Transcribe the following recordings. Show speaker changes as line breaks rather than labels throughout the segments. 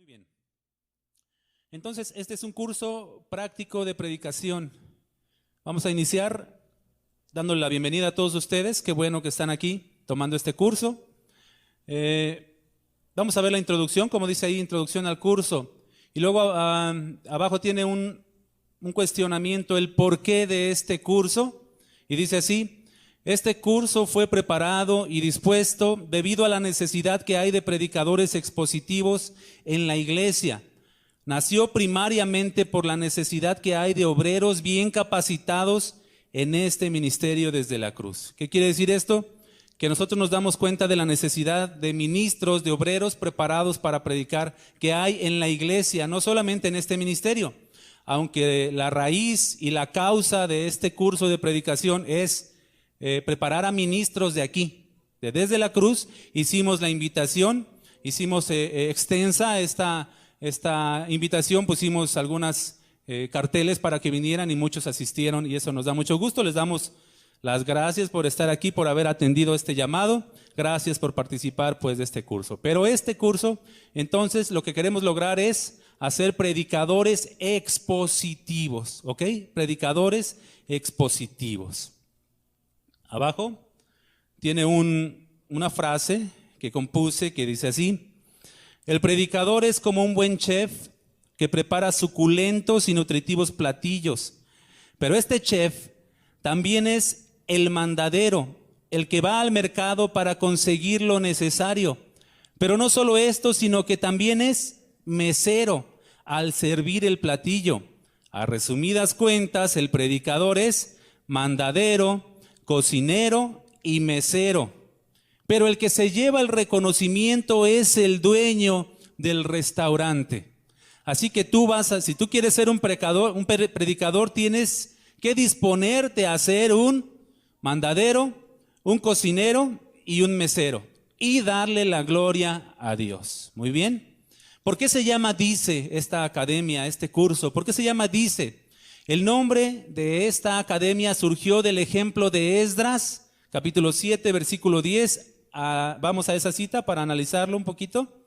Muy bien. Entonces, este es un curso práctico de predicación. Vamos a iniciar dándole la bienvenida a todos ustedes. Qué bueno que están aquí tomando este curso. Vamos a ver la introducción, como dice ahí, introducción al curso. Y luego abajo tiene un cuestionamiento, el porqué de este curso. Y dice así: este curso fue preparado y dispuesto debido a la necesidad que hay de predicadores expositivos en la iglesia. Nació primariamente por la necesidad que hay de obreros bien capacitados en este ministerio desde la cruz. ¿Qué quiere decir esto? Que nosotros nos damos cuenta de la necesidad de ministros, de obreros preparados para predicar que hay en la iglesia, no solamente en este ministerio. Aunque la raíz y la causa de este curso de predicación es preparar a ministros de aquí, desde la cruz, hicimos la invitación, hicimos extensa esta invitación, pusimos algunas carteles para que vinieran y muchos asistieron y eso nos da mucho gusto. Les damos las gracias por estar aquí, por haber atendido este llamado. Gracias por participar pues de este curso. Pero este curso, entonces, lo que queremos lograr es hacer predicadores expositivos, ¿ok? Predicadores expositivos. Abajo tiene una frase que compuse que dice así: el predicador es como un buen chef que prepara suculentos y nutritivos platillos, pero este chef también es el mandadero, el que va al mercado para conseguir lo necesario. Pero no solo esto, sino que también es mesero al servir el platillo. A resumidas cuentas, el predicador es mandadero, cocinero y mesero. Pero el que se lleva el reconocimiento es el dueño del restaurante. Así que si tú quieres ser un predicador, tienes que disponerte a ser un mandadero, un cocinero y un mesero y darle la gloria a Dios. Muy bien. ¿Por qué se llama DICE esta academia, este curso? ¿Por qué se llama DICE? El nombre de esta academia surgió del ejemplo de Esdras, capítulo 7, versículo 10. Vamos a esa cita para analizarlo un poquito.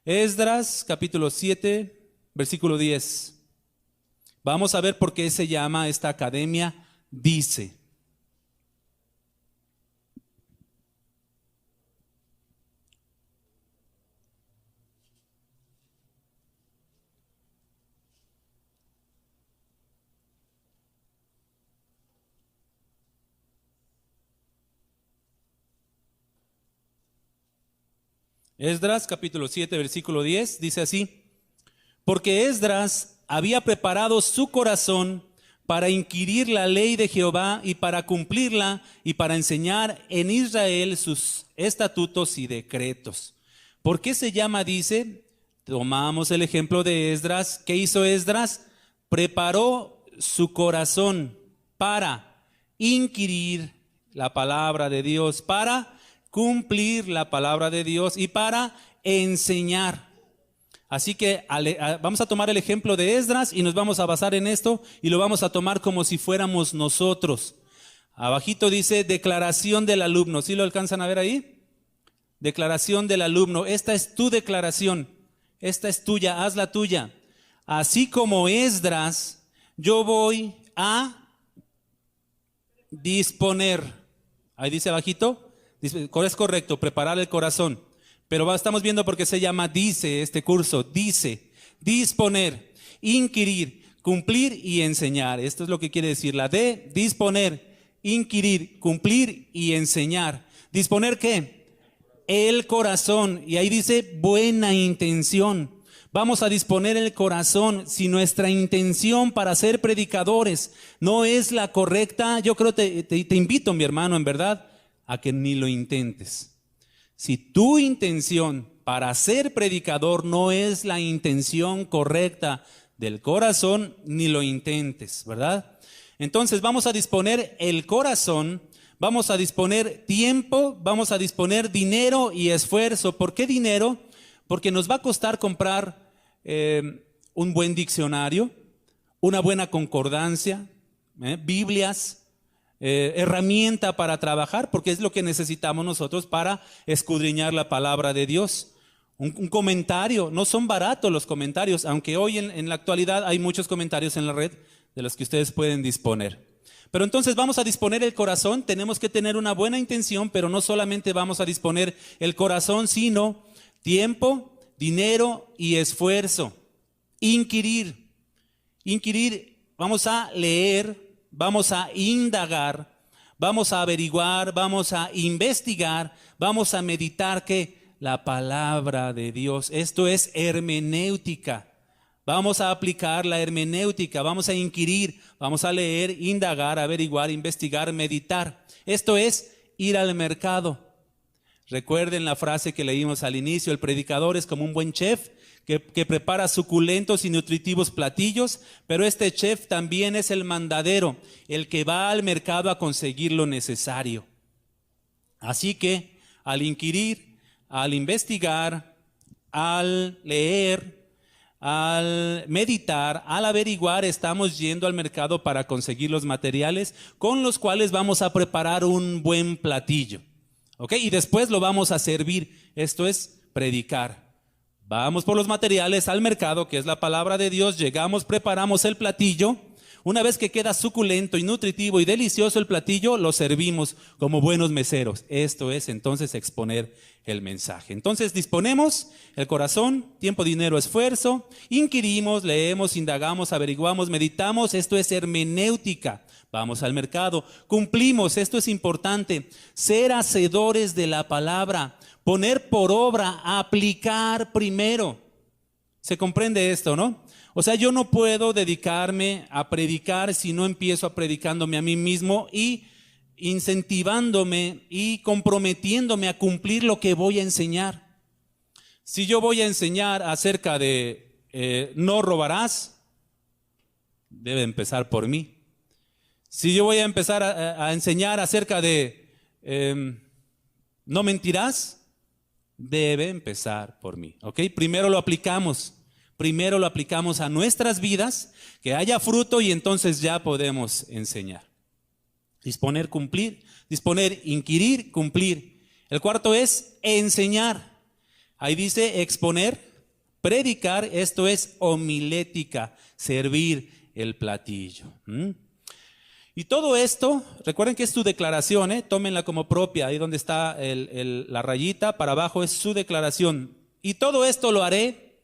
Esdras, capítulo 7, versículo 10. Vamos a ver por qué se llama esta academia DICE. Esdras, capítulo 7, versículo 10, dice así: porque Esdras había preparado su corazón para inquirir la ley de Jehová y para cumplirla y para enseñar en Israel sus estatutos y decretos. ¿Por qué se llama DICE? Tomamos el ejemplo de Esdras. ¿Qué hizo Esdras? Preparó su corazón para inquirir la palabra de Dios, para cumplir la palabra de Dios y para enseñar. Así que vamos a tomar el ejemplo de Esdras y nos vamos a basar en esto y lo vamos a tomar como si fuéramos nosotros. Abajito dice declaración del alumno. ¿Sí lo alcanzan a ver ahí? Declaración del alumno. Esta es tu declaración. Esta es tuya. Hazla tuya. Así como Esdras, yo voy a disponer. Ahí dice abajito. Es correcto, preparar el corazón. Pero estamos viendo por qué se llama DICE este curso. DICE, disponer, inquirir, cumplir y enseñar. Esto es lo que quiere decir la D, disponer, inquirir, cumplir y enseñar. ¿Disponer qué? El corazón. Y ahí dice buena intención. Vamos a disponer el corazón. Si nuestra intención para ser predicadores no es la correcta, yo creo te invito, mi hermano, en verdad, a que ni lo intentes. Si tu intención para ser predicador no es la intención correcta del corazón, ni lo intentes, ¿verdad? Entonces vamos a disponer el corazón, vamos a disponer tiempo, vamos a disponer dinero y esfuerzo. ¿Por qué dinero? Porque nos va a costar comprar un buen diccionario, una buena concordancia, Biblias, herramienta para trabajar, porque es lo que necesitamos nosotros para escudriñar la palabra de Dios. un comentario. No son baratos los comentarios, aunque hoy en la actualidad hay muchos comentarios en la red de los que ustedes pueden disponer. Pero entonces vamos a disponer el corazón, tenemos que tener una buena intención, pero no solamente vamos a disponer el corazón, sino tiempo, dinero y esfuerzo. Inquirir, vamos a leer, vamos a indagar, vamos a averiguar, vamos a investigar, vamos a meditar que la palabra de Dios, esto es hermenéutica. Vamos a aplicar la hermenéutica, vamos a inquirir, vamos a leer, indagar, averiguar, investigar, meditar. Esto es ir al mercado. Recuerden la frase que leímos al inicio, el predicador es como un buen chef que prepara suculentos y nutritivos platillos, pero este chef también es el mandadero, el que va al mercado a conseguir lo necesario. Así que al inquirir, al investigar, al leer, al meditar, al averiguar, estamos yendo al mercado para conseguir los materiales con los cuales vamos a preparar un buen platillo. ¿Ok? Y después lo vamos a servir. Esto es predicar. Vamos por los materiales al mercado, que es la palabra de Dios, llegamos, preparamos el platillo. Una vez que queda suculento y nutritivo y delicioso el platillo, lo servimos como buenos meseros. Esto es entonces exponer el mensaje. Entonces disponemos el corazón, tiempo, dinero, esfuerzo, inquirimos, leemos, indagamos, averiguamos, meditamos. Esto es hermenéutica. Vamos al mercado, cumplimos, esto es importante, ser hacedores de la palabra, poner por obra, aplicar primero. ¿Se comprende esto, no? O sea, yo no puedo dedicarme a predicar si no empiezo a predicándome a mí mismo y incentivándome y comprometiéndome a cumplir lo que voy a enseñar. Si yo voy a enseñar acerca de no robarás, debe empezar por mí. Si yo voy a empezar a enseñar acerca de no mentirás, debe empezar por mí. ¿Ok? Primero lo aplicamos a nuestras vidas, que haya fruto y entonces ya podemos enseñar. Disponer, cumplir, disponer, inquirir, cumplir. El cuarto es enseñar. Ahí dice exponer, predicar, esto es homilética, servir el platillo. Y todo esto, recuerden que es su declaración, tómenla como propia, ahí donde está la rayita, para abajo es su declaración. Y todo esto lo haré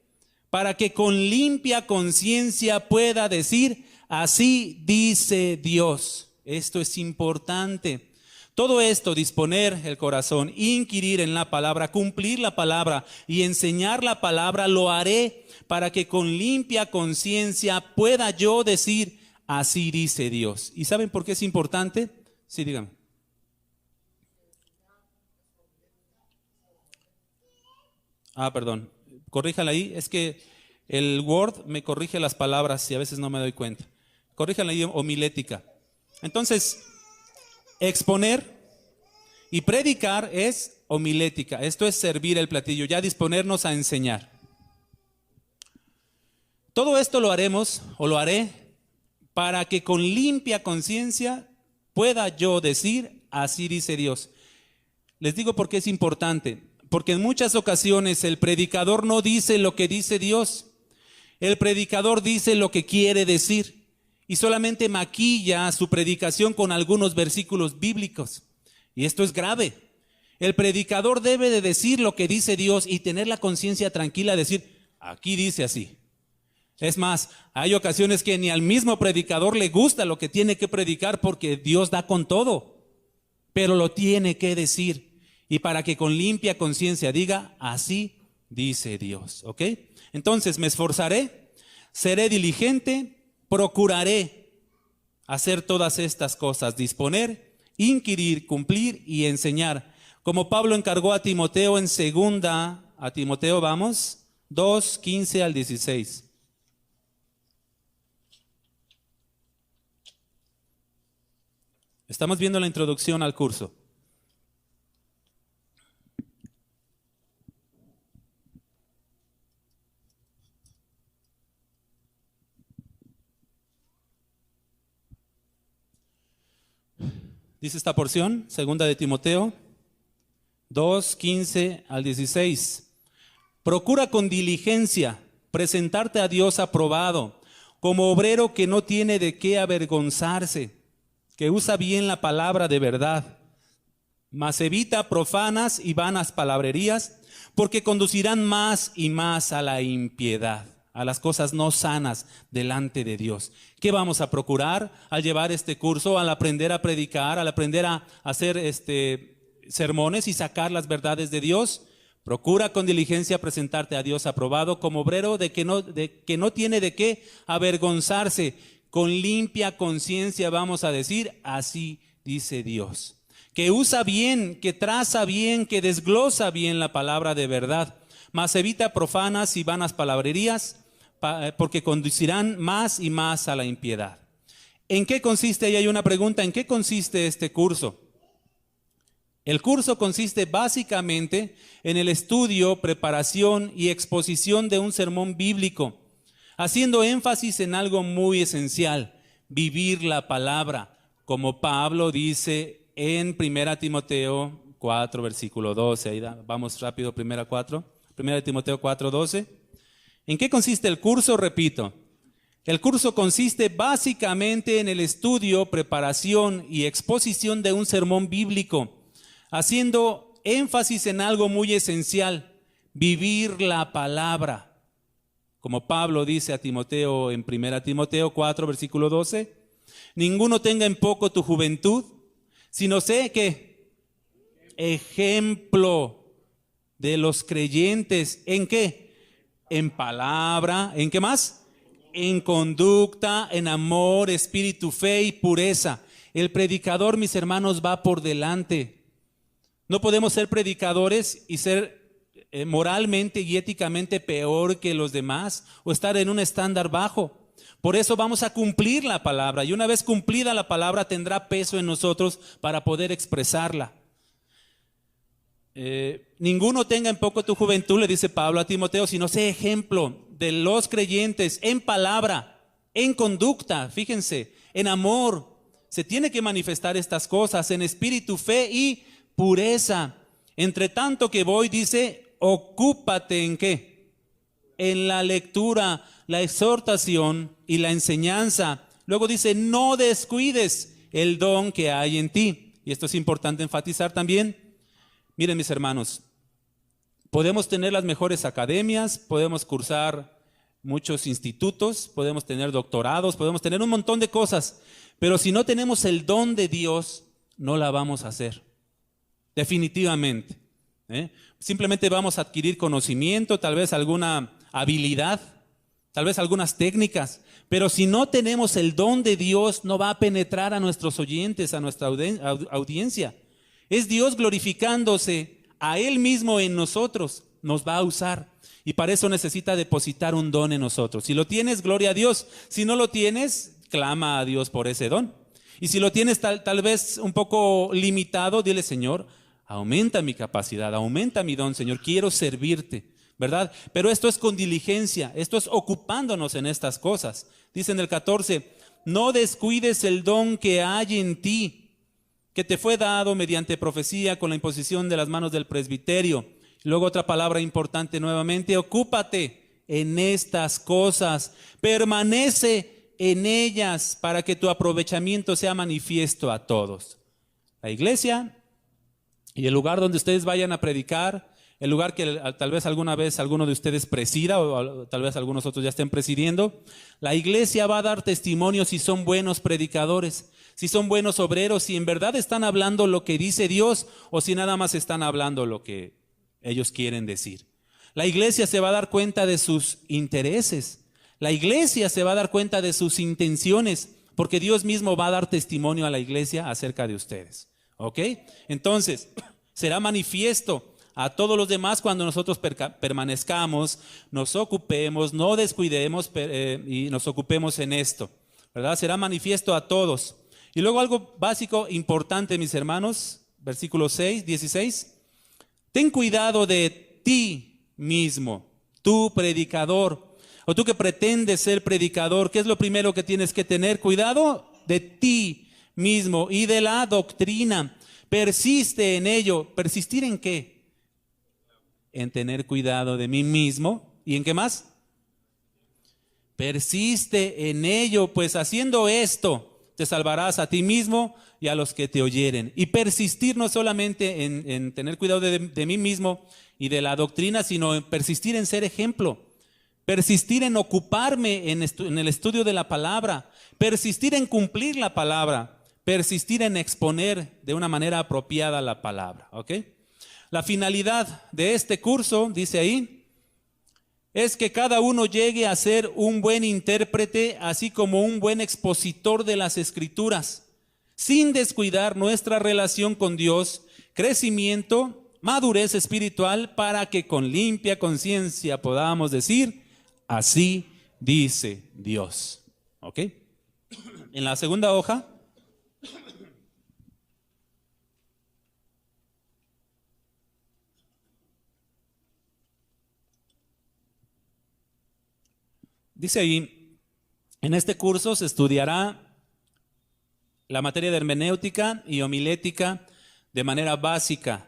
para que con limpia conciencia pueda decir, así dice Dios. Esto es importante. Todo esto, disponer el corazón, inquirir en la palabra, cumplir la palabra y enseñar la palabra, lo haré para que con limpia conciencia pueda yo decir, así dice Dios. ¿Y saben por qué es importante? Sí, dígame. Perdón. Corríjala ahí. Es que el Word me corrige las palabras y a veces no me doy cuenta. Corríjala ahí, homilética. Entonces, exponer y predicar es homilética. Esto es servir el platillo, ya disponernos a enseñar. Todo esto lo haremos o lo haré para que con limpia conciencia pueda yo decir, así dice Dios. Les digo por qué es importante. Porque en muchas ocasiones el predicador no dice lo que dice Dios. El predicador dice lo que quiere decir y solamente maquilla su predicación con algunos versículos bíblicos. Y esto es grave. El predicador debe de decir lo que dice Dios y tener la conciencia tranquila de decir, aquí dice así. Es más, hay ocasiones que ni al mismo predicador le gusta lo que tiene que predicar porque Dios da con todo, pero lo tiene que decir. Y para que con limpia conciencia diga, así dice Dios. ¿Ok? Entonces me esforzaré, seré diligente, procuraré hacer todas estas cosas, disponer, inquirir, cumplir y enseñar. Como Pablo encargó a Timoteo en segunda, a Timoteo vamos, 2, 15 al 16. Estamos viendo la introducción al curso. Dice esta porción, segunda de Timoteo, 2, 15 al 16. Procura con diligencia presentarte a Dios aprobado, como obrero que no tiene de qué avergonzarse, que usa bien la palabra de verdad, mas evita profanas y vanas palabrerías, porque conducirán más y más a la impiedad, a las cosas no sanas delante de Dios. ¿Qué vamos a procurar al llevar este curso, al aprender a predicar, al aprender a hacer sermones y sacar las verdades de Dios? Procura con diligencia presentarte a Dios aprobado como obrero de que no tiene de qué avergonzarse, con limpia conciencia, vamos a decir, así dice Dios. Que usa bien, que traza bien, que desglosa bien la palabra de verdad, mas evita profanas y vanas palabrerías, porque conducirán más y más a la impiedad. ¿En qué consiste? Ahí hay una pregunta, ¿en qué consiste este curso? El curso consiste básicamente en el estudio, preparación y exposición de un sermón bíblico, haciendo énfasis en algo muy esencial, vivir la palabra, como Pablo dice en 1 Timoteo 4, versículo 12. Ahí vamos rápido, 1 Timoteo 4, 12. ¿En qué consiste el curso? Repito, el curso consiste básicamente en el estudio, preparación y exposición de un sermón bíblico, haciendo énfasis en algo muy esencial, vivir la palabra. Como Pablo dice a Timoteo en 1 Timoteo 4, versículo 12, ninguno tenga en poco tu juventud, sino sé que ejemplo de los creyentes, ¿en qué? En palabra, ¿en qué más? En conducta, en amor, espíritu, fe y pureza. El predicador, mis hermanos, va por delante. No podemos ser predicadores y ser moralmente y éticamente peor que los demás o estar en un estándar bajo. Por eso vamos a cumplir la palabra y una vez cumplida la palabra tendrá peso en nosotros para poder expresarla. Ninguno tenga en poco tu juventud, le dice Pablo a Timoteo, sino sé ejemplo de los creyentes en palabra, en conducta, fíjense, en amor. Se tiene que manifestar estas cosas, en espíritu, fe y pureza. Entre tanto que voy, dice, ocúpate ¿en qué? En la lectura, la exhortación y la enseñanza. Luego dice, no descuides el don que hay en ti. Y esto es importante enfatizar también. Miren, mis hermanos, podemos tener las mejores academias, podemos cursar muchos institutos, podemos tener doctorados, podemos tener un montón de cosas, pero si no tenemos el don de Dios, no la vamos a hacer. Definitivamente. Simplemente vamos a adquirir conocimiento, tal vez alguna habilidad, tal vez algunas técnicas, pero si no tenemos el don de Dios, no va a penetrar a nuestros oyentes, a nuestra audiencia. Es Dios glorificándose a Él mismo en nosotros, nos va a usar. Y para eso necesita depositar un don en nosotros. Si lo tienes, gloria a Dios. Si no lo tienes, clama a Dios por ese don. Y si lo tienes tal vez un poco limitado, dile, Señor, aumenta mi capacidad, aumenta mi don, Señor, quiero servirte, ¿verdad? Pero esto es con diligencia, esto es ocupándonos en estas cosas. Dice en el 14, no descuides el don que hay en ti, que te fue dado mediante profecía con la imposición de las manos del presbiterio. Luego otra palabra importante nuevamente, ocúpate en estas cosas, permanece en ellas para que tu aprovechamiento sea manifiesto a todos. La iglesia y el lugar donde ustedes vayan a predicar, el lugar que tal vez alguna vez alguno de ustedes presida o tal vez algunos otros ya estén presidiendo, la iglesia va a dar testimonio si son buenos predicadores, si son buenos obreros, si en verdad están hablando lo que dice Dios o si nada más están hablando lo que ellos quieren decir. La iglesia se va a dar cuenta de sus intereses, la iglesia se va a dar cuenta de sus intenciones, porque Dios mismo va a dar testimonio a la iglesia acerca de ustedes. ¿Ok? Entonces, será manifiesto a todos los demás cuando nosotros permanezcamos, nos ocupemos, no descuidemos y nos ocupemos en esto, ¿verdad? Será manifiesto a todos. Y luego algo básico, importante, mis hermanos, versículo 16. Ten cuidado de ti mismo, tú predicador, o tú que pretendes ser predicador. ¿Qué es lo primero que tienes que tener? Cuidado de ti mismo y de la doctrina. Persiste en ello. ¿Persistir en qué? en tener cuidado de mí mismo. ¿Y en qué más? Persiste en ello, pues haciendo esto te salvarás a ti mismo y a los que te oyeren. Y persistir no solamente en tener cuidado de mí mismo y de la doctrina, sino en persistir en ser ejemplo. Persistir en ocuparme en el estudio de la palabra. Persistir en cumplir la palabra. Persistir en exponer de una manera apropiada la palabra. ¿Ok? La finalidad de este curso, dice ahí, es que cada uno llegue a ser un buen intérprete, así como un buen expositor de las Escrituras, sin descuidar nuestra relación con Dios, crecimiento, madurez espiritual, para que con limpia conciencia podamos decir, así dice Dios. ¿Ok? En la segunda hoja dice ahí, en este curso se estudiará la materia de hermenéutica y homilética de manera básica.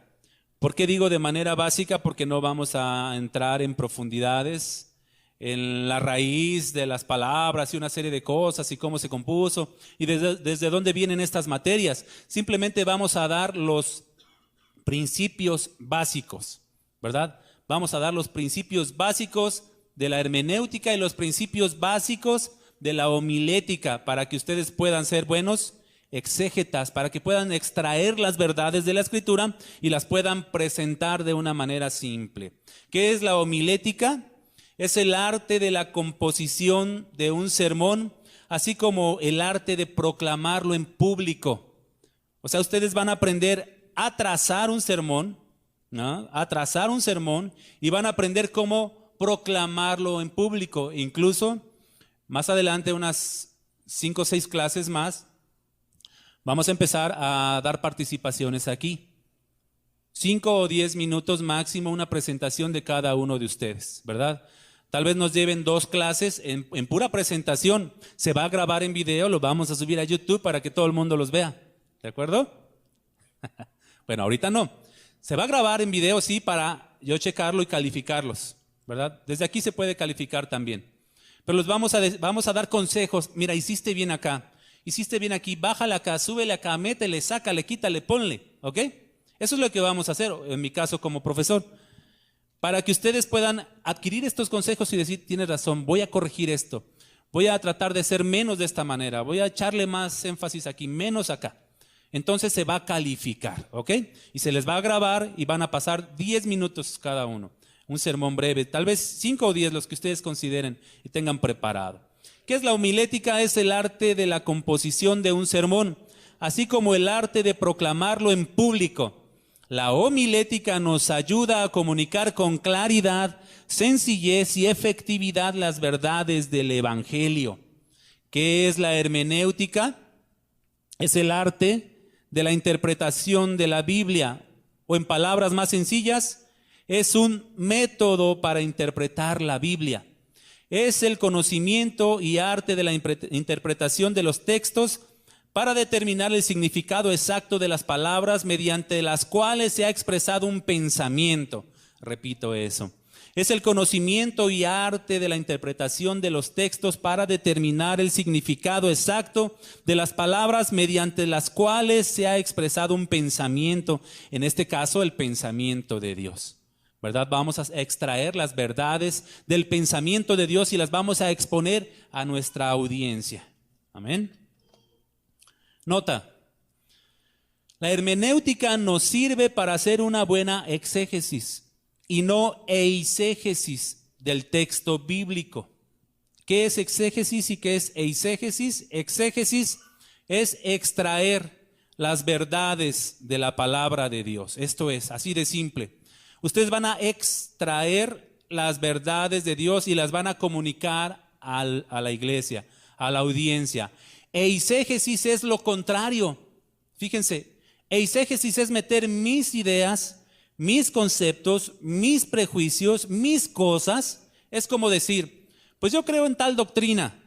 ¿Por qué digo de manera básica? Porque no vamos a entrar en profundidades, en la raíz de las palabras y una serie de cosas y cómo se compuso y desde dónde vienen estas materias. Simplemente vamos a dar los principios básicos, ¿verdad? Vamos a dar los principios básicos de la hermenéutica y los principios básicos de la homilética para que ustedes puedan ser buenos exégetas, para que puedan extraer las verdades de la Escritura y las puedan presentar de una manera simple. ¿Qué es la homilética? Es el arte de la composición de un sermón, así como el arte de proclamarlo en público. O sea, ustedes van a aprender a trazar un sermón, ¿no? A trazar un sermón y van a aprender cómo proclamarlo en público. Incluso más adelante, unas 5 o 6 clases más, vamos a empezar a dar participaciones aquí. 5 o 10 minutos máximo, una presentación de cada uno de ustedes, ¿verdad? Tal vez nos lleven 2 clases en pura presentación. Se va a grabar en video, lo vamos a subir a YouTube para que todo el mundo los vea. ¿De acuerdo? Bueno, ahorita no. Se va a grabar en video, sí, para yo checarlo y calificarlos, ¿verdad? Desde aquí se puede calificar también. Pero los vamos a dar consejos. Mira, hiciste bien acá, hiciste bien aquí, bájale acá, súbele acá, métele, sácale, quítale, ponle, ¿ok? Eso es lo que vamos a hacer, en mi caso como profesor. Para que ustedes puedan adquirir estos consejos y decir, tienes razón, voy a corregir esto. Voy a tratar de ser menos de esta manera, voy a echarle más énfasis aquí, menos acá. Entonces se va a calificar, ¿ok? Y se les va a grabar y van a pasar 10 minutos cada uno. Un sermón breve, tal vez 5 o 10 los que ustedes consideren y tengan preparado. ¿Qué es la homilética? Es el arte de la composición de un sermón, así como el arte de proclamarlo en público. La homilética nos ayuda a comunicar con claridad, sencillez y efectividad las verdades del Evangelio. ¿Qué es la hermenéutica? Es el arte de la interpretación de la Biblia, o en palabras más sencillas, es un método para interpretar la Biblia. Es el conocimiento y arte de la interpretación de los textos para determinar el significado exacto de las palabras mediante las cuales se ha expresado un pensamiento. Repito eso. Es el conocimiento y arte de la interpretación de los textos para determinar el significado exacto de las palabras mediante las cuales se ha expresado un pensamiento, en este caso el pensamiento de Dios. ¿Verdad? Vamos a extraer las verdades del pensamiento de Dios y las vamos a exponer a nuestra audiencia. Amén. Nota, la hermenéutica nos sirve para hacer una buena exégesis y no eisegesis del texto bíblico. ¿Qué es exégesis y qué es eisegesis? Exégesis es extraer las verdades de la palabra de Dios. Esto es así de simple. Ustedes van a extraer las verdades de Dios y las van a comunicar a la iglesia, a la audiencia. Eisegesis es lo contrario. Fíjense, eisegesis es meter mis ideas, mis conceptos, mis prejuicios, mis cosas. Es como decir, pues yo creo en tal doctrina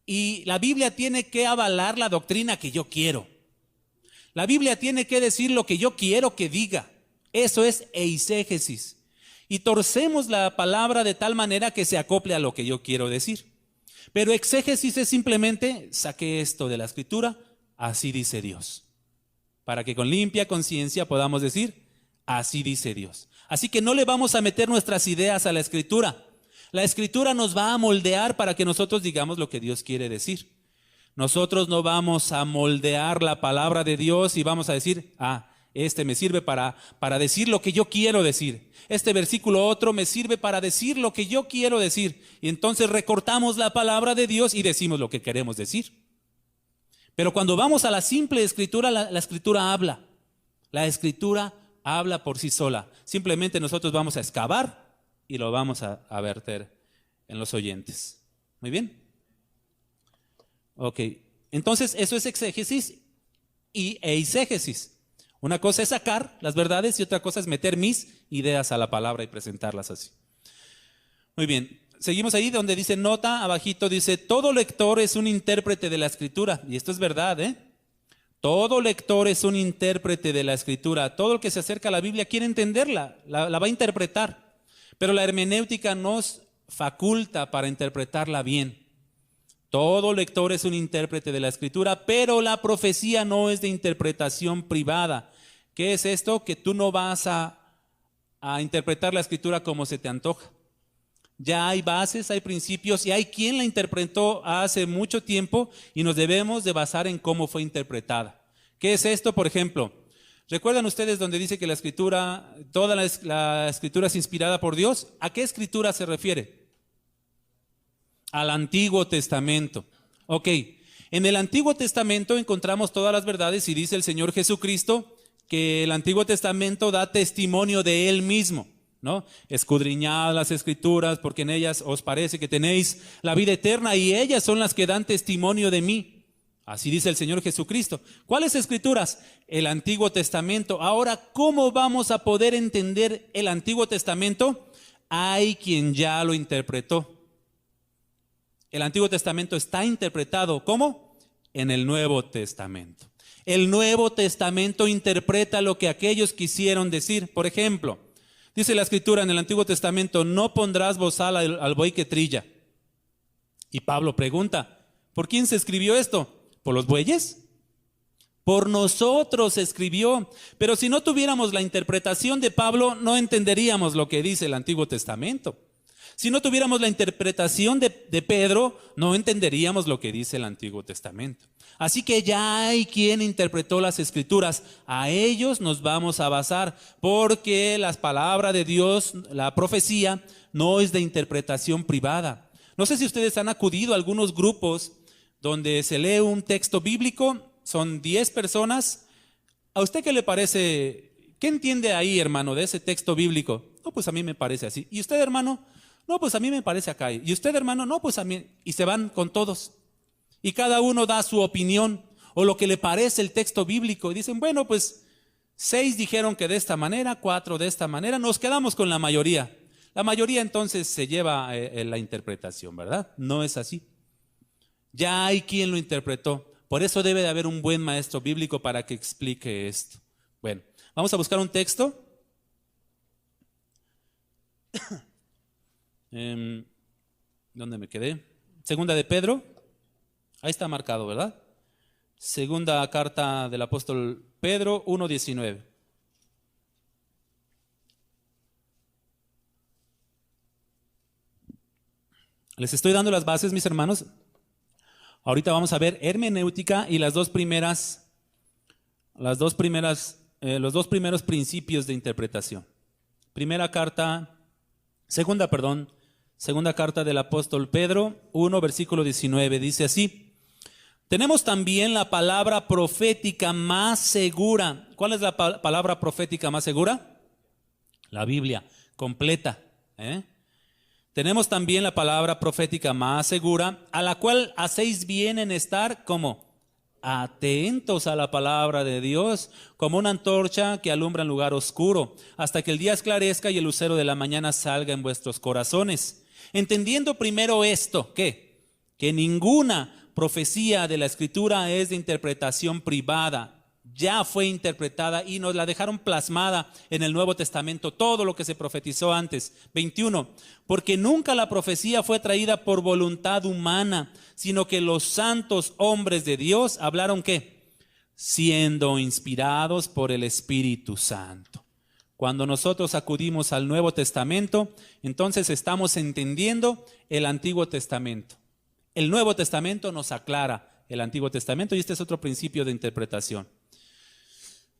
y la Biblia tiene que avalar la doctrina que yo quiero. La Biblia tiene que decir lo que yo quiero que diga. Eso es eisegesis. y torcemos la palabra de tal manera que se acople a lo que yo quiero decir. Pero exégesis es simplemente, saqué esto de la Escritura, así dice Dios. Para que con limpia conciencia podamos decir, así dice Dios. Así que no le vamos a meter nuestras ideas a la Escritura. La Escritura nos va a moldear para que nosotros digamos lo que Dios quiere decir. Nosotros no vamos a moldear la palabra de Dios y vamos a decir, este me sirve para decir lo que yo quiero decir. Este versículo otro me sirve para decir lo que yo quiero decir. Y entonces recortamos la palabra de Dios y decimos lo que queremos decir. Pero cuando vamos a la simple Escritura, la Escritura habla. La Escritura habla por sí sola. Simplemente nosotros vamos a excavar y lo vamos a verter en los oyentes. ¿Muy bien? Ok. Entonces eso es exégesis e eisegesis. Una cosa es sacar las verdades y otra cosa es meter mis ideas a la palabra y presentarlas así. Muy bien, seguimos ahí donde dice nota, abajito dice, todo lector es un intérprete de la Escritura. Y esto es verdad, ¿eh? Todo lector es un intérprete de la Escritura. Todo el que se acerca a la Biblia quiere entenderla, la va a interpretar. Pero la hermenéutica nos faculta para interpretarla bien. Todo lector es un intérprete de la Escritura, pero la profecía no es de interpretación privada. ¿Qué es esto? Que tú no vas a interpretar la Escritura como se te antoja. Ya hay bases, hay principios y hay quien la interpretó hace mucho tiempo y nos debemos de basar en cómo fue interpretada. ¿Qué es esto? Por ejemplo, ¿recuerdan ustedes donde dice que la Escritura, toda la Escritura es inspirada por Dios? ¿A qué Escritura se refiere? Al Antiguo Testamento. Ok, en el Antiguo Testamento encontramos todas las verdades y dice el Señor Jesucristo que el Antiguo Testamento da testimonio de Él mismo, ¿no? Escudriñad las Escrituras porque en ellas os parece que tenéis la vida eterna y ellas son las que dan testimonio de mí. Así dice el Señor Jesucristo. ¿Cuáles Escrituras? El Antiguo Testamento. Ahora, ¿cómo vamos a poder entender el Antiguo Testamento? Hay quien ya lo interpretó. El Antiguo Testamento está interpretado, ¿cómo? En el Nuevo Testamento. El Nuevo Testamento interpreta lo que aquellos quisieron decir. Por ejemplo, dice la Escritura en el Antiguo Testamento, no pondrás bozal al buey que trilla. Y Pablo pregunta, ¿por quién se escribió esto? ¿Por los bueyes? Por nosotros se escribió. Pero si no tuviéramos la interpretación de Pablo, no entenderíamos lo que dice el Antiguo Testamento. Si no tuviéramos la interpretación de Pedro, no entenderíamos lo que dice el Antiguo Testamento. Así que ya hay quien interpretó las Escrituras. A ellos nos vamos a basar porque las palabras de Dios, la profecía, no es de interpretación privada. No sé si ustedes han acudido a algunos grupos donde se lee un texto bíblico, son 10 personas. ¿A usted qué le parece? ¿Qué entiende ahí, hermano, de ese texto bíblico? No, pues a mí me parece así. ¿Y usted, hermano? No, pues a mí me parece acá. ¿Y usted, hermano? No, pues a mí. Y se van con todos. Y cada uno da su opinión o lo que le parece el texto bíblico. Y dicen, bueno, pues 6 dijeron que de esta manera, 4 de esta manera. Nos quedamos con la mayoría. La mayoría entonces se lleva la interpretación, ¿verdad? No es así. Ya hay quien lo interpretó. Por eso debe de haber un buen maestro bíblico para que explique esto. Bueno, vamos a buscar un texto. ¿Dónde me quedé? Segunda de Pedro. Ahí está marcado, ¿verdad? Segunda carta del apóstol Pedro 1:19. Les estoy dando las bases, mis hermanos. Ahorita vamos a ver hermenéutica y los dos primeros principios de interpretación. Segunda carta del apóstol Pedro 1, versículo 19, dice así: tenemos también la palabra profética más segura. ¿Cuál es la palabra profética más segura? La Biblia completa. Tenemos también la palabra profética más segura, a la cual hacéis bien en estar como atentos a la palabra de Dios, como una antorcha que alumbra en lugar oscuro, hasta que el día esclarezca y el lucero de la mañana salga en vuestros corazones. Entendiendo primero esto, ¿qué? Que ninguna profecía de la Escritura es de interpretación privada. ya fue interpretada y nos la dejaron plasmada en el Nuevo Testamento, todo lo que se profetizó antes. 21, porque nunca la profecía fue traída por voluntad humana, sino que los santos hombres de Dios hablaron ¿qué? Siendo inspirados por el Espíritu Santo. Cuando nosotros acudimos al Nuevo Testamento, entonces estamos entendiendo el Antiguo Testamento. El Nuevo Testamento nos aclara el Antiguo Testamento y este es otro principio de interpretación.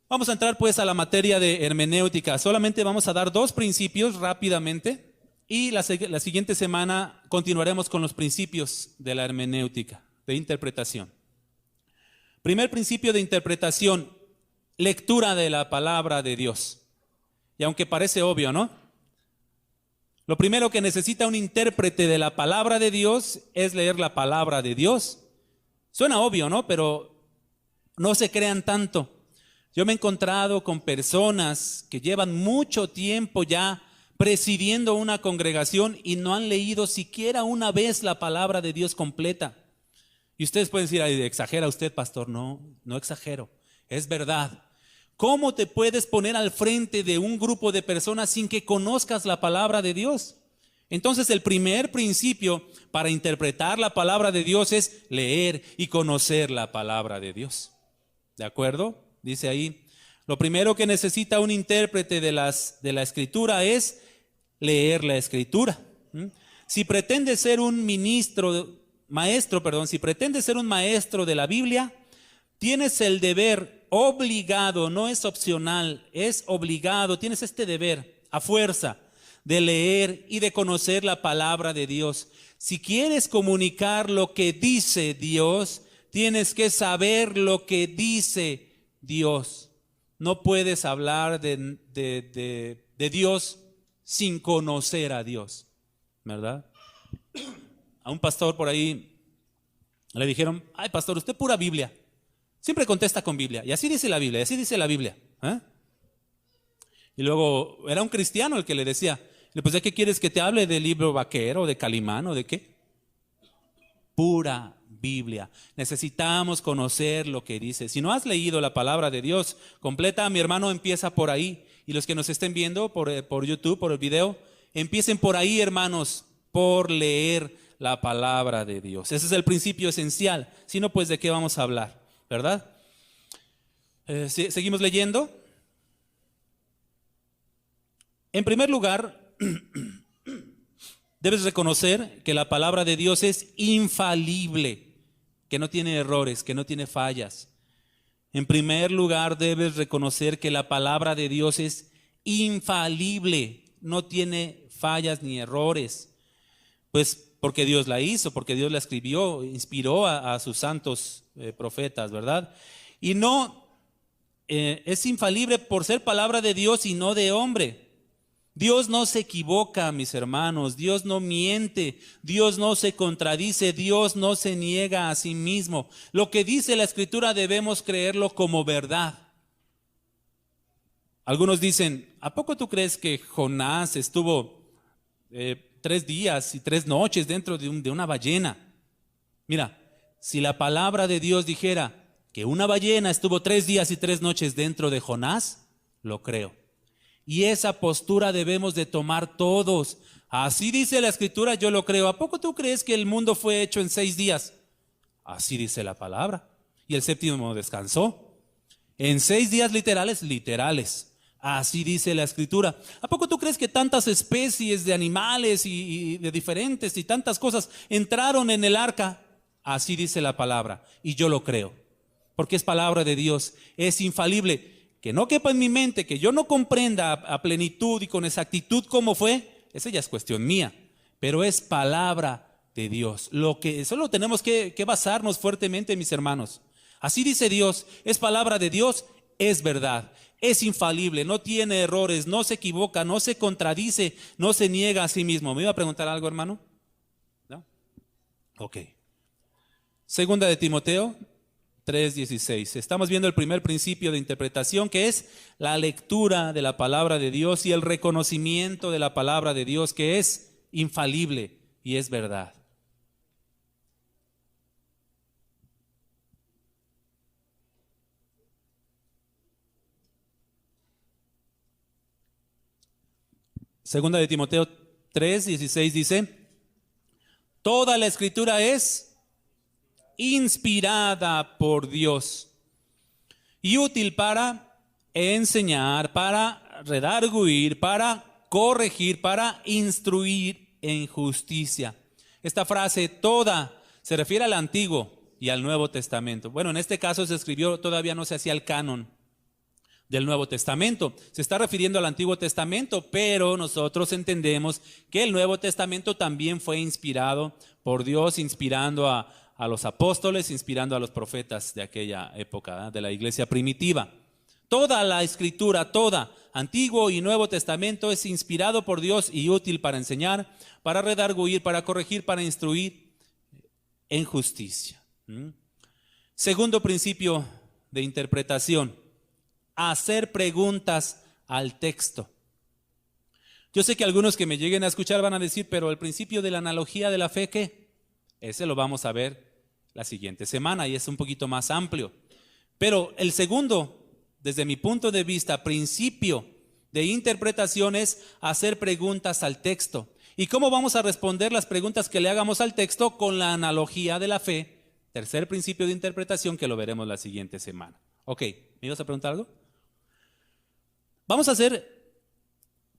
Vamos a entrar pues a la materia de hermenéutica. Solamente vamos a dar 2 principios rápidamente y la siguiente semana continuaremos con los principios de la hermenéutica, de interpretación. Primer principio de interpretación, lectura de la palabra de Dios. Y aunque parece obvio, ¿no? Lo primero que necesita un intérprete de la palabra de Dios es leer la palabra de Dios. Suena obvio, ¿no? Pero no se crean tanto. Yo me he encontrado con personas que llevan mucho tiempo ya presidiendo una congregación y no han leído siquiera una vez la palabra de Dios completa. Y ustedes pueden decir, ay, exagera usted, pastor. No, no exagero, es verdad. ¿Cómo te puedes poner al frente de un grupo de personas sin que conozcas la palabra de Dios? Entonces el primer principio para interpretar la palabra de Dios es leer y conocer la palabra de Dios. ¿De acuerdo? Dice ahí, lo primero que necesita un intérprete de la Escritura es leer la Escritura. Si pretende ser un si pretende ser un maestro de la Biblia, tienes el deber obligado, no es opcional, es obligado, tienes este deber a fuerza de leer y de conocer la palabra de Dios. Si quieres comunicar lo que dice Dios, tienes que saber lo que dice Dios. No puedes hablar de Dios sin conocer a Dios, ¿verdad? A un pastor por ahí le dijeron, ay pastor, usted pura Biblia. Siempre contesta con Biblia. Y así dice la Biblia, y así dice la Biblia. Y luego era un cristiano el que le decía, pues ¿de qué quieres que te hable? ¿Del libro vaquero, de Calimán o de qué? Pura Biblia. Necesitamos conocer lo que dice. Si no has leído la palabra de Dios completa, mi hermano, empieza por ahí. Y los que nos estén viendo por YouTube, por el video, empiecen por ahí, hermanos, por leer la palabra de Dios. Ese es el principio esencial. Si no, pues ¿de qué vamos a hablar? ¿Verdad? Seguimos leyendo. En primer lugar, debes reconocer que la palabra de Dios es infalible, que no tiene errores, que no tiene fallas. En primer lugar, debes reconocer que la palabra de Dios es infalible, no tiene fallas ni errores. Pues porque Dios la hizo, porque Dios la escribió, inspiró a sus santos profetas, ¿verdad? Y no es infalible por ser palabra de Dios y no de hombre. Dios no se equivoca, mis hermanos, Dios no miente, Dios no se contradice, Dios no se niega a sí mismo. Lo que dice la Escritura debemos creerlo como verdad. Algunos dicen, ¿a poco tú crees que Jonás estuvo 3 días y 3 noches dentro de una ballena? Mira, si la palabra de Dios dijera que una ballena estuvo 3 días y 3 noches dentro de Jonás, lo creo. Y esa postura debemos de tomar todos. Así dice la Escritura, yo lo creo. ¿A poco tú crees que el mundo fue hecho en 6 días? Así dice la palabra. Y el séptimo descansó. En 6 días literales. Así dice la Escritura. ¿A poco tú crees que tantas especies de animales y de diferentes y tantas cosas entraron en el arca? Así dice la palabra. Y yo lo creo. Porque es palabra de Dios. Es infalible. Que no quepa en mi mente, que yo no comprenda a plenitud y con exactitud cómo fue, esa ya es cuestión mía, pero es palabra de Dios. Solo tenemos que basarnos fuertemente, mis hermanos. Así dice Dios, es palabra de Dios, es verdad, es infalible, no tiene errores, no se equivoca, no se contradice, no se niega a sí mismo. ¿Me iba a preguntar algo, hermano? ¿No? Ok. Segunda de Timoteo 3:16. Estamos viendo el primer principio de interpretación, que es la lectura de la palabra de Dios y el reconocimiento de la palabra de Dios, que es infalible y es verdad. Segunda de Timoteo 3:16 dice, toda la escritura es inspirada por Dios y útil para enseñar, para redarguir, para corregir, para instruir en justicia. Esta frase toda se refiere al Antiguo y al Nuevo Testamento. Bueno, en este caso se escribió, todavía no se hacía el canon del Nuevo Testamento. Se está refiriendo al Antiguo Testamento, pero nosotros entendemos que el Nuevo Testamento también fue inspirado por Dios, inspirando a los apóstoles, inspirando a los profetas de aquella época, de la iglesia primitiva. Toda la escritura, toda, Antiguo y Nuevo Testamento, es inspirado por Dios y útil para enseñar, para redarguir, para corregir, para instruir en justicia. Segundo principio de interpretación: hacer preguntas al texto. Yo sé que algunos que me lleguen a escuchar van a decir, pero el principio de la analogía de la fe, ¿qué? Ese lo vamos a ver la siguiente semana y es un poquito más amplio. Pero el segundo, desde mi punto de vista, principio de interpretación es hacer preguntas al texto. ¿Y cómo vamos a responder las preguntas que le hagamos al texto? Con la analogía de la fe. Tercer principio de interpretación que lo veremos la siguiente semana. Ok, ¿me ibas a preguntar algo? Vamos a hacer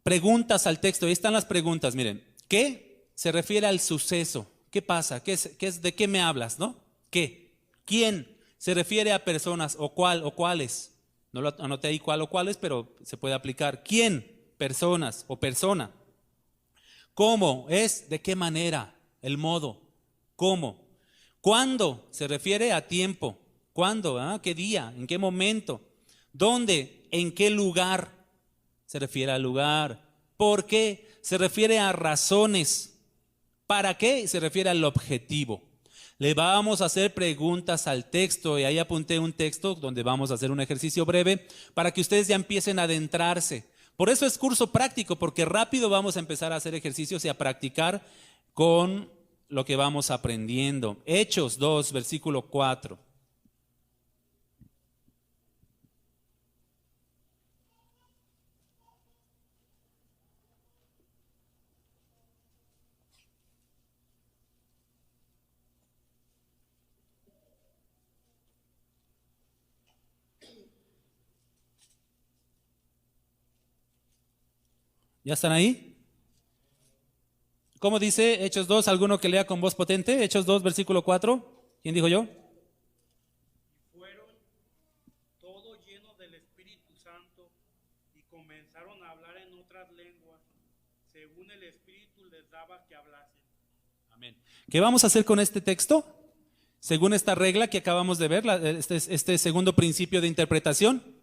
preguntas al texto. Ahí están las preguntas, miren. ¿Qué? Se refiere al suceso. ¿Qué pasa? ¿De qué me hablas, no? ¿Qué? ¿Quién? Se refiere a personas, o cuál, o cuáles. No lo anoté ahí cuál o cuáles, pero se puede aplicar. ¿Quién? Personas o persona. ¿Cómo? Es de qué manera, el modo. ¿Cómo? ¿Cuándo? Se refiere a tiempo. ¿Cuándo? ¿Qué día? ¿En qué momento? ¿Dónde? ¿En qué lugar? Se refiere al lugar. ¿Por qué? Se refiere a razones. ¿Para qué? Se refiere al objetivo. Le vamos a hacer preguntas al texto y ahí apunté un texto donde vamos a hacer un ejercicio breve para que ustedes ya empiecen a adentrarse. Por eso es curso práctico, porque rápido vamos a empezar a hacer ejercicios y a practicar con lo que vamos aprendiendo. Hechos 2, versículo 4. ¿Ya están ahí? ¿Cómo dice Hechos 2? ¿Alguno que lea con voz potente? Hechos 2, versículo 4. ¿Quién dijo yo?
Fueron todos llenos del Espíritu Santo y comenzaron a hablar en otras lenguas, según el Espíritu les daba que hablasen.
Amén. ¿Qué vamos a hacer con este texto? Según esta regla que acabamos de ver, este segundo principio de interpretación,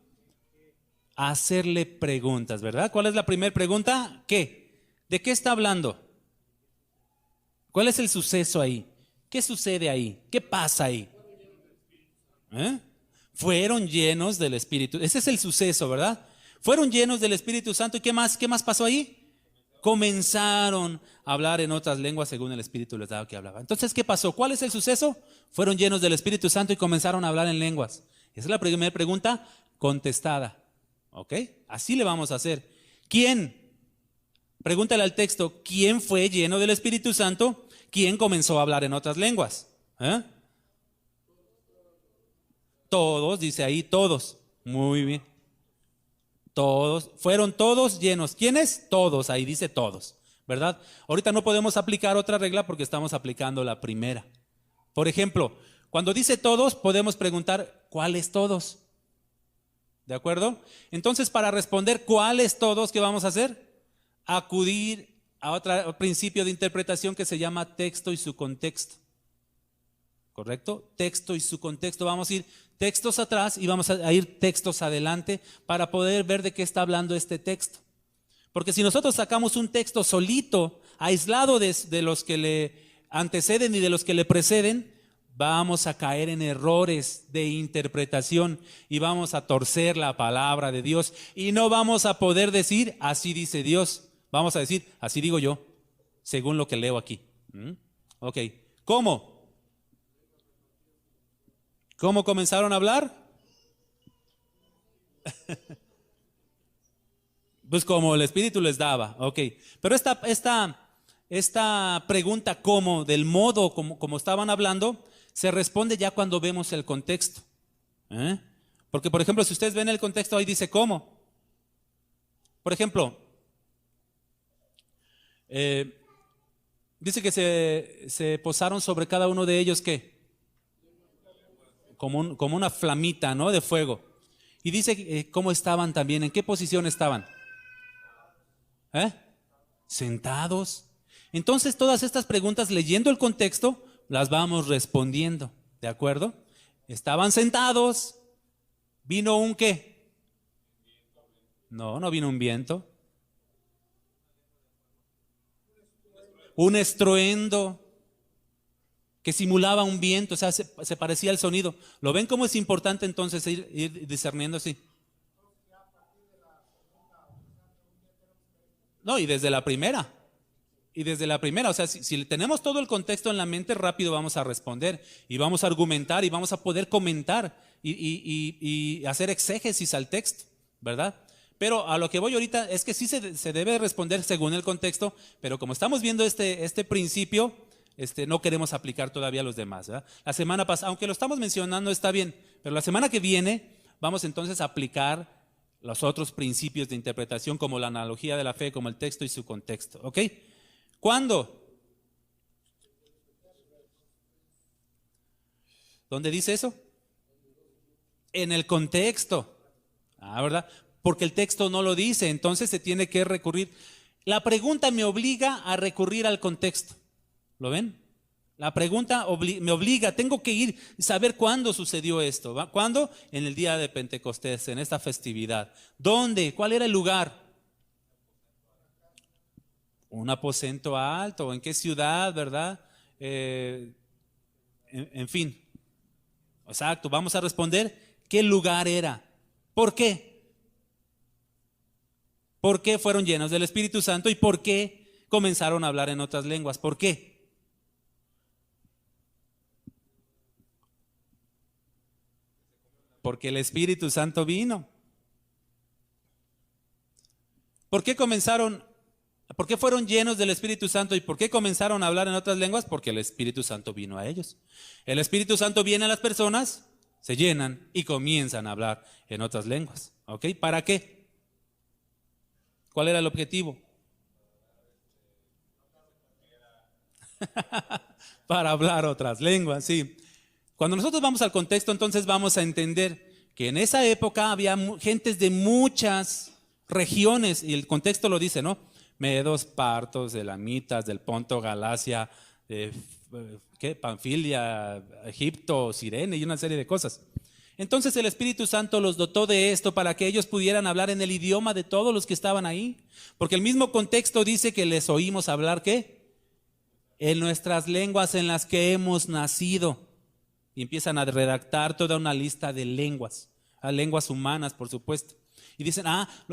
hacerle preguntas, ¿verdad? ¿Cuál es la primera pregunta? ¿Qué? ¿De qué está hablando? ¿Cuál es el suceso ahí? ¿Qué sucede ahí? ¿Qué pasa ahí? Fueron llenos del Espíritu. Ese es el suceso, ¿verdad? Fueron llenos del Espíritu Santo. ¿Y qué más pasó ahí? Comenzaron a hablar en otras lenguas según el Espíritu les daba que hablaba. Entonces, ¿qué pasó? ¿Cuál es el suceso? Fueron llenos del Espíritu Santo y comenzaron a hablar en lenguas. Esa es la primera pregunta contestada. ¿Ok? Así le vamos a hacer. ¿Quién? Pregúntale al texto, ¿quién fue lleno del Espíritu Santo? ¿Quién comenzó a hablar en otras lenguas? Todos, dice ahí, todos. Muy bien. Todos, fueron todos llenos. ¿Quiénes? Todos, ahí dice todos, ¿verdad? Ahorita no podemos aplicar otra regla porque estamos aplicando la primera. Por ejemplo, cuando dice todos, podemos preguntar, ¿cuáles todos? ¿De acuerdo? Entonces, para responder cuáles todos, ¿qué vamos a hacer? Acudir a otro principio de interpretación que se llama texto y su contexto. ¿Correcto? Texto y su contexto. Vamos a ir textos atrás y vamos a ir textos adelante para poder ver de qué está hablando este texto. Porque si nosotros sacamos un texto solito, aislado de los que le anteceden y de los que le preceden, vamos a caer en errores de interpretación y vamos a torcer la palabra de Dios y no vamos a poder decir, así dice Dios. Vamos a decir, así digo yo, según lo que leo aquí. Ok, ¿cómo? ¿Cómo comenzaron a hablar? Pues como el Espíritu les daba, ok. Pero esta pregunta, ¿cómo? Del modo como estaban hablando, se responde ya cuando vemos el contexto. Porque, por ejemplo, si ustedes ven el contexto, ahí dice ¿cómo? Por ejemplo, dice que se posaron sobre cada uno de ellos, ¿qué? Como una flamita, ¿no? De fuego. Y dice cómo estaban también, en qué posición estaban. Sentados. Entonces todas estas preguntas, leyendo el contexto, las vamos respondiendo, ¿de acuerdo? Estaban sentados. ¿Vino un qué? No vino un viento. Un estruendo que simulaba un viento, o sea, se parecía al sonido. ¿Lo ven cómo es importante entonces ir discerniendo así? No, y desde la primera. O sea, si tenemos todo el contexto en la mente, rápido vamos a responder y vamos a argumentar y vamos a poder comentar y hacer exégesis al texto, ¿verdad? Pero a lo que voy ahorita es que sí se debe responder según el contexto, pero como estamos viendo este principio, no queremos aplicar todavía a los demás, ¿verdad? La semana pasada, aunque lo estamos mencionando, está bien, pero la semana que viene vamos entonces a aplicar los otros principios de interpretación, como la analogía de la fe, como el texto y su contexto, ¿ok? ¿Cuándo? ¿Dónde dice eso? En el contexto. ¿Verdad? Porque el texto no lo dice, entonces se tiene que recurrir. La pregunta me obliga a recurrir al contexto. ¿Lo ven? La pregunta me obliga, tengo que ir y saber cuándo sucedió esto. ¿Va? ¿Cuándo? En el día de Pentecostés, en esta festividad. ¿Dónde? ¿Cuál era el lugar? Un aposento alto, ¿en qué ciudad, verdad? En fin, exacto, vamos a responder qué lugar era. ¿Por qué? ¿Por qué fueron llenos del Espíritu Santo y por qué comenzaron a hablar en otras lenguas? ¿Por qué? Porque el Espíritu Santo vino. ¿Por qué fueron llenos del Espíritu Santo y por qué comenzaron a hablar en otras lenguas? Porque el Espíritu Santo vino a ellos. El Espíritu Santo viene a las personas, se llenan y comienzan a hablar en otras lenguas. ¿Ok? ¿Para qué? ¿Cuál era el objetivo? Para hablar otras lenguas, sí. Cuando nosotros vamos al contexto, entonces vamos a entender que en esa época había gentes de muchas regiones, y el contexto lo dice, ¿no? Medos, partos, elamitas, del Ponto, Galacia, Panfilia, Egipto, Cirene y una serie de cosas. Entonces el Espíritu Santo los dotó de esto para que ellos pudieran hablar en el idioma de todos los que estaban ahí. Porque el mismo contexto dice que les oímos hablar, ¿qué? En nuestras lenguas en las que hemos nacido. Y empiezan a redactar toda una lista de lenguas, a lenguas humanas, por supuesto. Y dicen,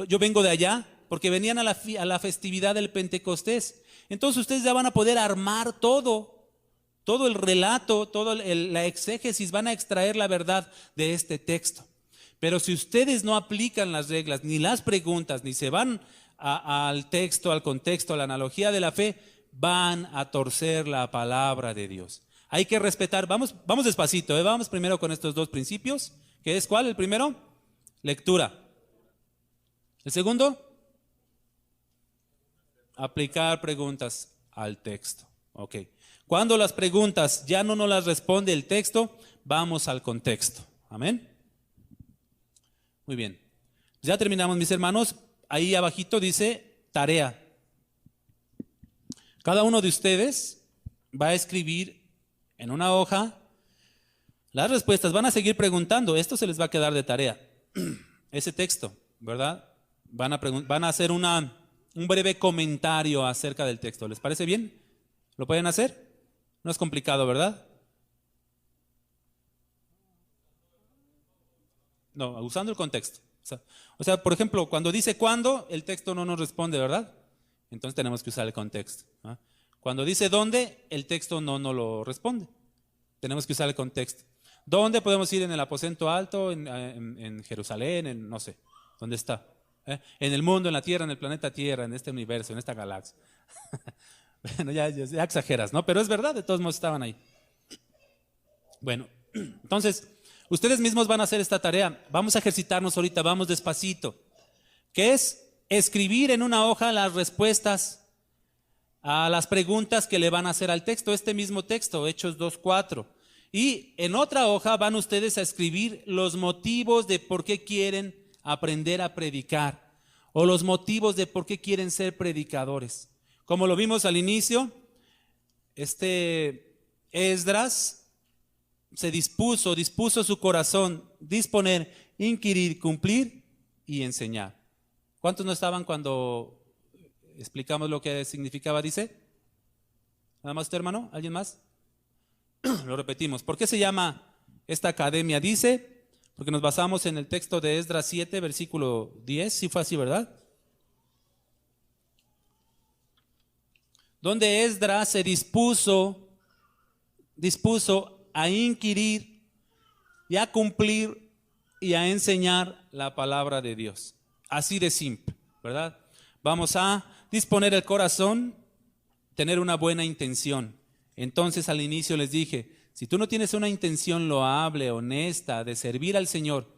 yo vengo de allá, porque venían a la festividad del Pentecostés. Entonces ustedes ya van a poder armar todo el relato, la exégesis, van a extraer la verdad de este texto. Pero si ustedes no aplican las reglas, ni las preguntas, ni se van al texto, al contexto, a la analogía de la fe, van a torcer la palabra de Dios. Hay que respetar, vamos despacito, vamos primero con estos dos principios, que es ¿cuál? El primero, lectura. El segundo, aplicar preguntas al texto. Ok. Cuando las preguntas ya no nos las responde el texto, vamos al contexto. Amén. Muy bien. Ya terminamos, mis hermanos. Ahí abajito dice tarea. Cada uno de ustedes va a escribir en una hoja las respuestas. Van a seguir preguntando. Esto se les va a quedar de tarea. Ese texto, ¿verdad? Van a hacer un breve comentario acerca del texto. ¿Les parece bien? ¿Lo pueden hacer? No es complicado, ¿verdad? No, usando el contexto. O sea, por ejemplo, cuando dice cuándo, el texto no nos responde, ¿verdad? Entonces tenemos que usar el contexto. Cuando dice dónde, el texto no nos lo responde. Tenemos que usar el contexto. ¿Dónde podemos ir? En el aposento alto, en Jerusalén, no sé. ¿Dónde está? En el mundo, en la Tierra, en el planeta Tierra, en este universo, en esta galaxia. Bueno, ya exageras, ¿no? Pero es verdad, de todos modos estaban ahí. Bueno, entonces, ustedes mismos van a hacer esta tarea. Vamos a ejercitarnos ahorita, vamos despacito. ¿Qué es? Escribir en una hoja las respuestas a las preguntas que le van a hacer al texto, este mismo texto, Hechos 2:4. Y en otra hoja van ustedes a escribir los motivos de por qué quieren aprender a predicar, o los motivos de por qué quieren ser predicadores. Como lo vimos al inicio, Esdras se dispuso su corazón, disponer, inquirir, cumplir y enseñar. ¿Cuántos no estaban cuando explicamos lo que significaba, dice? ¿Nada más usted, hermano? ¿Alguien más? Lo repetimos. ¿Por qué se llama esta academia? Dice, porque nos basamos en el texto de Esdras 7, versículo 10. Sí fue así, ¿verdad? Donde Esdras se dispuso a inquirir y a cumplir y a enseñar la palabra de Dios. Así de simple, ¿verdad? Vamos a disponer el corazón, tener una buena intención. Entonces al inicio les dije, si tú no tienes una intención loable, honesta, de servir al Señor,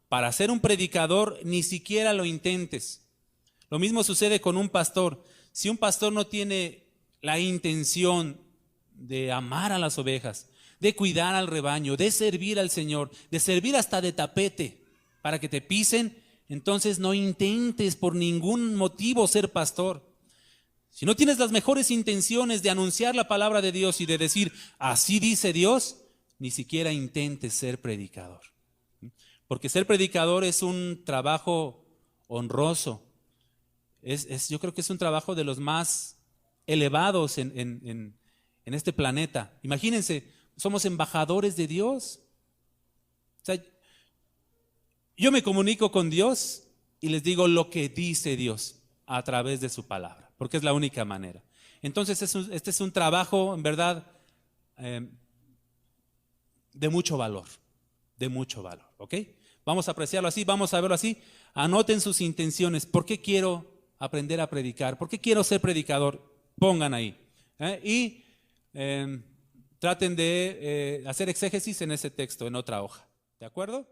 para ser un predicador, ni siquiera lo intentes. Lo mismo sucede con un pastor. Si un pastor no tiene la intención de amar a las ovejas, de cuidar al rebaño, de servir al Señor, de servir hasta de tapete para que te pisen, entonces no intentes por ningún motivo ser pastor. Si no tienes las mejores intenciones de anunciar la palabra de Dios y de decir, así dice Dios, ni siquiera intentes ser predicador. Porque ser predicador es un trabajo honroso. Yo creo que es un trabajo de los más elevados en este planeta. Imagínense, somos embajadores de Dios. O sea, yo me comunico con Dios y les digo lo que dice Dios a través de su palabra, porque es la única manera. Entonces este es un trabajo, en verdad, de mucho valor, ¿ok? Vamos a apreciarlo así, vamos a verlo así. Anoten sus intenciones. ¿Por qué quiero aprender a predicar? ¿Por qué quiero ser predicador? Pongan ahí. Y traten de hacer exégesis en ese texto, en otra hoja. ¿De acuerdo?